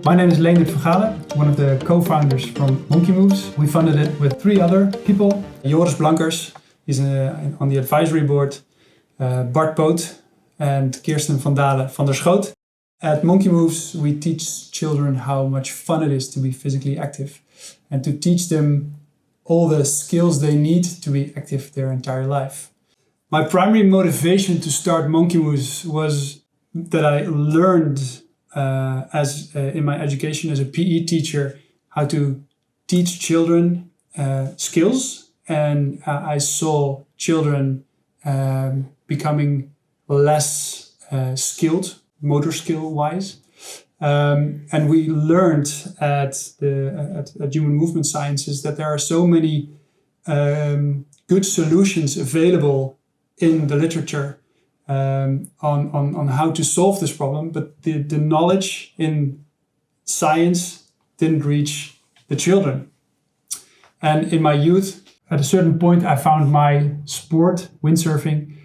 My name is Leendert Vergalen, one of the co-founders from Monkey Moves. We funded it with 3 other people. Joris Blankers, he's on the advisory board. Bart Poot and Kirsten van Dalen van der Schoot. At Monkey Moves, we teach children how much fun it is to be physically active and to teach them all the skills they need to be active their entire life. My primary motivation to start Monkey Moves was that I learned in my education as a PE teacher how to teach children skills, and I saw children becoming less skilled, motor skill wise. And we learned at Human Movement Sciences that there are so many good solutions available in the literature on how to solve this problem, but the knowledge in science didn't reach the children. And in my youth, at a certain point, I found my sport, windsurfing,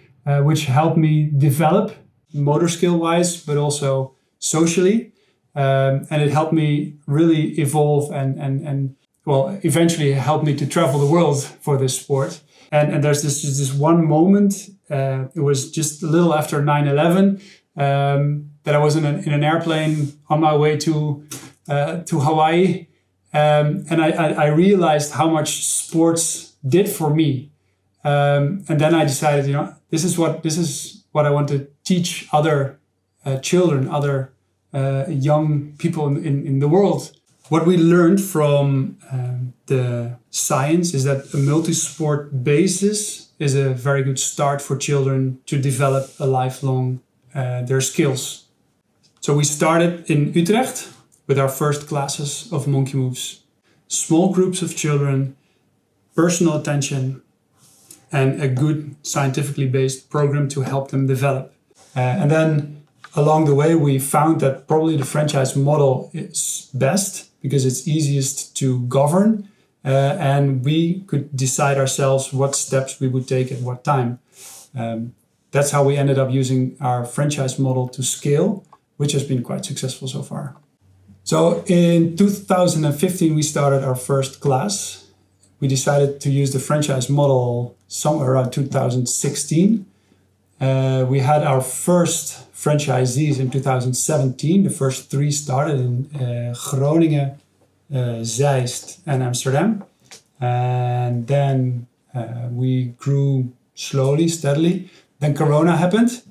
which helped me develop motor skill wise, but also socially. And it helped me really evolve and eventually helped me to travel the world for this sport. And there's this one moment, it was just a little after 9/11, that I was in an airplane on my way to Hawaii. And I realized how much sports did for me. And then I decided, this is what I want to teach other children, other young people in the world. What we learned from the science is that a multi-sport basis is a very good start for children to develop a lifelong their skills. So we started in Utrecht with our first classes of Monkey Moves. Small groups of children, personal attention, and a good scientifically based program to help them develop. And then along the way, we found that probably the franchise model is best because it's easiest to govern, and we could decide ourselves what steps we would take at what time. That's how we ended up using our franchise model to scale, which has been quite successful so far. So in 2015, we started our first class. We decided to use the franchise model somewhere around 2016. We had our first franchisees in 2017. The first 3 started in Groningen, Zeist, and Amsterdam. And then we grew slowly, steadily. Then Corona happened.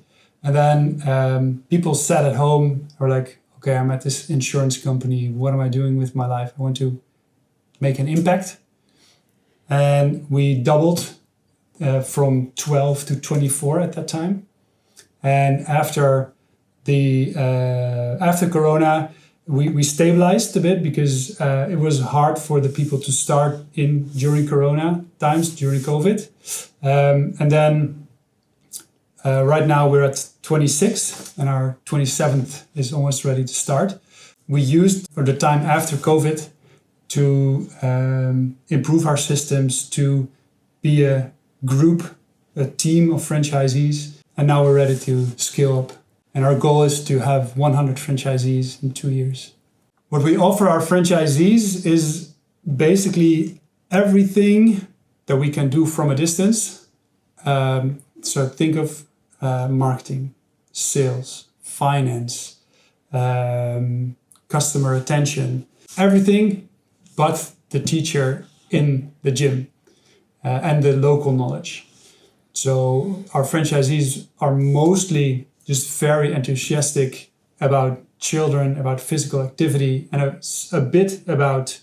And then people sat at home, were like, okay, I'm at this insurance company. What am I doing with my life? I want to make an impact. And we doubled from 12 to 24 at that time. And after Corona, we stabilized a bit because it was hard for the people to start during Corona times, during COVID. And then right now we're at 26 and our 27th is almost ready to start. We used the time after COVID to improve our systems, to be a group, a team of franchisees. And now we're ready to scale up. And our goal is to have 100 franchisees in 2 years. What we offer our franchisees is basically everything that we can do from a distance. So think of marketing, sales, finance, customer attention, everything but the teacher in the gym and the local knowledge. So our franchisees are mostly just very enthusiastic about children, about physical activity, and a bit about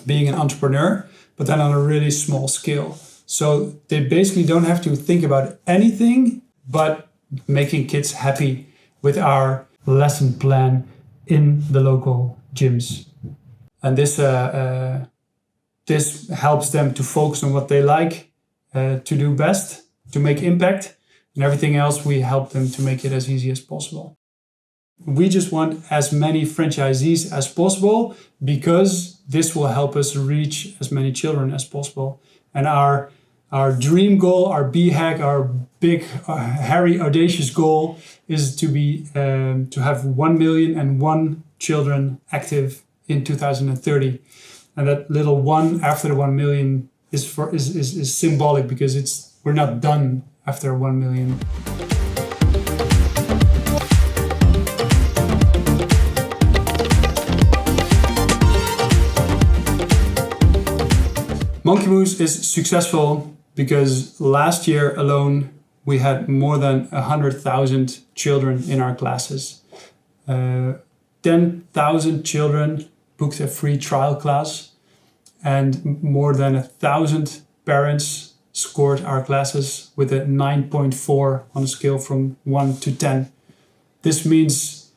being an entrepreneur, but then on a really small scale. So they basically don't have to think about anything but making kids happy with our lesson plan in the local gyms. And this helps them to focus on what they like to do best, to make impact, and everything else we help them to make it as easy as possible. We just want as many franchisees as possible because this will help us reach as many children as possible. And our Our dream goal, our BHAG, our big, hairy, audacious goal is to be to have 1,000,001 children active in 2030, and that little one after the 1,000,000 is symbolic because we're not done after 1,000,000. Monkey Moves is successful because last year alone we had more than 100,000 children in our classes. 10,000 children booked a free trial class, and more than 1,000 parents scored our classes with a 9.4 on a scale from 1 to 10. This means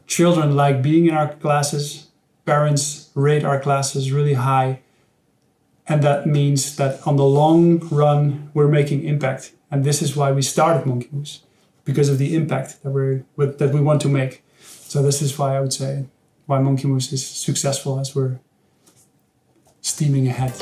children like being in our classes, parents rate our classes really high, and that means that on the long run we're making impact. And this is why we started Monkey Moves, because of the impact that we want to make. So this is why I would say why Monkey Moves is successful as we're steaming ahead.